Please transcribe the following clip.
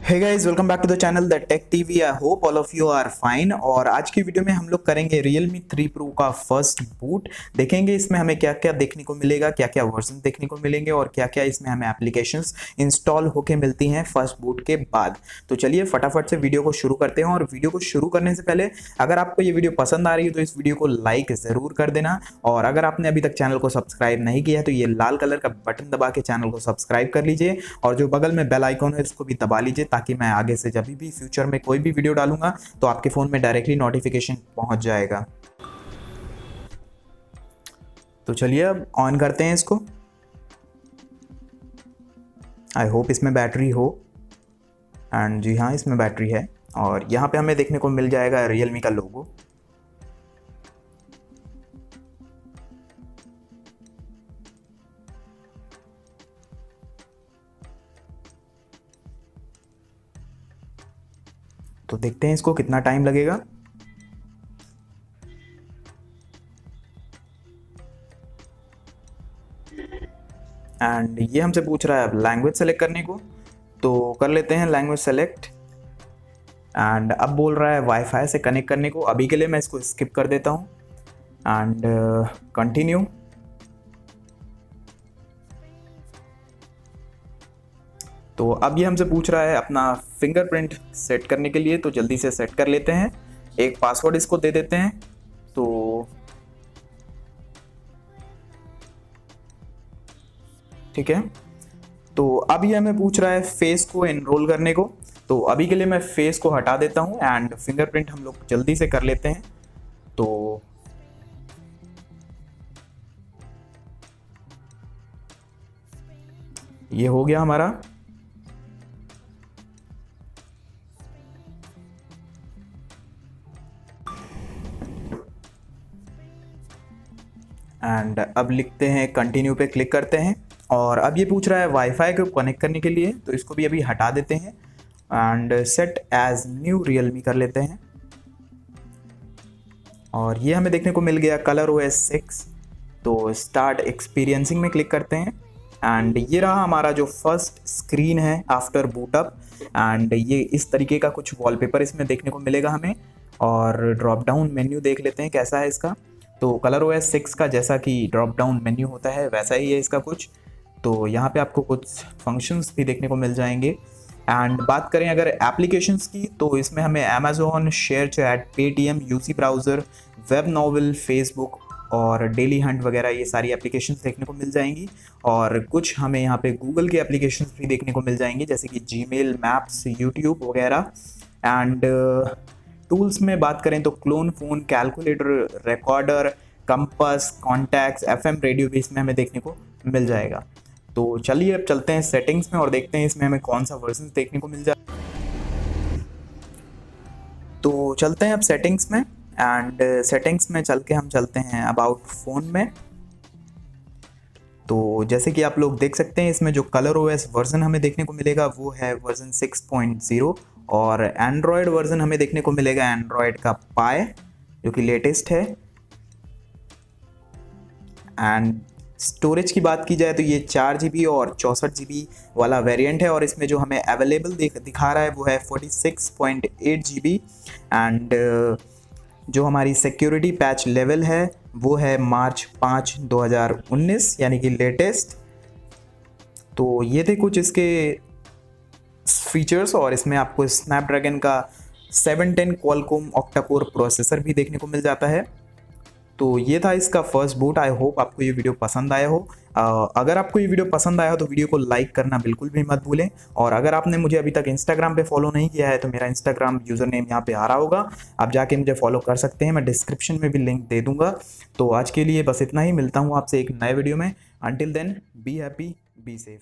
Hey guys, welcome back to the channel the tech TV. I hope all of you are fine. और आज की video में हम लोग करेंगे Realme 3 Pro का फर्स्ट बूट। देखेंगे इसमें हमें क्या क्या देखने को मिलेगा, क्या क्या वर्जन देखने को मिलेंगे और क्या क्या इसमें हमें एप्लीकेशंस इंस्टॉल होके मिलती हैं फर्स्ट बूट के बाद। तो चलिए फटाफट से वीडियो को शुरू करते हैं। और वीडियो को शुरू करने से पहले अगर आपको ये वीडियो पसंद आ रही है तो इस वीडियो को लाइक ज़रूर कर देना। और अगर आपने अभी तक चैनल को सब्सक्राइब नहीं किया है तो ये लाल कलर का बटन दबा के चैनल को सब्सक्राइब कर लीजिए और जो बगल में बेल आइकॉन है इसको भी दबा लीजिए ताकि मैं आगे से जब भी फ्यूचर में कोई भी वीडियो डालूंगा तो आपके फोन में डायरेक्टली नोटिफिकेशन पहुंच जाएगा। तो चलिए अब ऑन करते हैं इसको। आई होप इसमें बैटरी हो। एंड जी हाँ, इसमें बैटरी है। और यहाँ पे हमें देखने को मिल जाएगा Realme का लोगो। तो देखते हैं इसको कितना टाइम लगेगा। एंड ये हमसे पूछ रहा है अब लैंग्वेज सेलेक्ट करने को, तो कर लेते हैं लैंग्वेज सेलेक्ट। एंड अब बोल रहा है वाईफाई से कनेक्ट करने को। अभी के लिए मैं इसको स्किप कर देता हूँ एंड कंटिन्यू। तो अब ये हमसे पूछ रहा है अपना फिंगरप्रिंट सेट करने के लिए, तो जल्दी से सेट कर लेते हैं। एक पासवर्ड इसको दे देते हैं। तो ठीक है, तो अब ये हमें पूछ रहा है फेस को एनरोल करने को। तो अभी के लिए मैं फेस को हटा देता हूँ एंड फिंगरप्रिंट हम लोग जल्दी से कर लेते हैं। तो ये हो गया हमारा। एंड अब लिखते हैं कंटिन्यू पे क्लिक करते हैं। और अब ये पूछ रहा है वाईफाई को कनेक्ट करने के लिए, तो इसको भी अभी हटा देते हैं and set as new Realme कर लेते हैं। और ये हमें देखने को मिल गया ColorOS 6। तो स्टार्ट एक्सपीरियंसिंग में क्लिक करते हैं एंड ये रहा हमारा जो फर्स्ट स्क्रीन है आफ्टर बूटअप। एंड ये इस तरीके का कुछ वॉलपेपर इसमें देखने को मिलेगा हमें। और ड्रॉप डाउन मेन्यू देख लेते हैं कैसा है इसका। तो ColorOS 6 का जैसा कि ड्रॉप डाउन मेन्यू होता है वैसा ही है इसका कुछ। तो यहाँ पे आपको कुछ फंक्शंस भी देखने को मिल जाएंगे। एंड बात करें अगर एप्लीकेशंस की, तो इसमें हमें Amazon, ShareChat, Paytm, UC browser, web novel, Facebook और डेली हंट वगैरह ये सारी एप्लीकेशंस देखने को मिल जाएंगी। और कुछ हमें यहाँ पे गूगल के एप्लीकेशंस भी देखने को मिल जाएंगी जैसे कि जीमेल, मैप्स, यूट्यूब वगैरह। एंड टूल्स में बात करें तो clone phone, calculator, recorder, compass, contacts, FM radio भी इसमें हमें देखने को मिल जाएगा। तो चलिए अब चलते हैं सेटिंग्स में और देखते हैं इसमें हमें कौन सा वर्जन देखने को मिल जाए। तो चलते हैं अब सेटिंग्स में। एंड सेटिंग्स में चल के हम चलते हैं अबाउट फ़ोन में। तो जैसे कि आप लोग देख सकते हैं इसमें जो ColorOS वर्जन हमें देखने को मिलेगा वो है वर्जन 6.0। और एंड्रॉयड वर्जन हमें देखने को मिलेगा एंड्रॉयड का पाई जो कि लेटेस्ट है। एंड स्टोरेज की बात की जाए तो ये 4 GB और 64 GB वाला वेरिएंट है। और इसमें जो हमें अवेलेबल दिखा रहा है वो है 46.8 GB। एंड जो हमारी सिक्योरिटी पैच लेवल है वो है मार्च 5, 2019 यानी कि लेटेस्ट। तो ये थे कुछ इसके फीचर्स। और इसमें आपको स्नैपड्रैगन का 710 क्वालकॉम ऑक्टा-कोर प्रोसेसर भी देखने को मिल जाता है। तो ये था इसका फर्स्ट बूट। आई होप आपको ये वीडियो पसंद आया हो। अगर आपको ये वीडियो पसंद आया हो तो वीडियो को लाइक करना बिल्कुल भी मत भूलें। और अगर आपने मुझे अभी तक इंस्टाग्राम पे फॉलो नहीं किया है तो मेरा इंस्टाग्राम यूज़र नेम यहाँ पे आ रहा होगा, आप जाके मुझे फॉलो कर सकते हैं। मैं डिस्क्रिप्शन में भी लिंक दे दूँगा। तो आज के लिए बस इतना ही। मिलता हूँ आपसे एक नए वीडियो में। Until then be happy, be safe.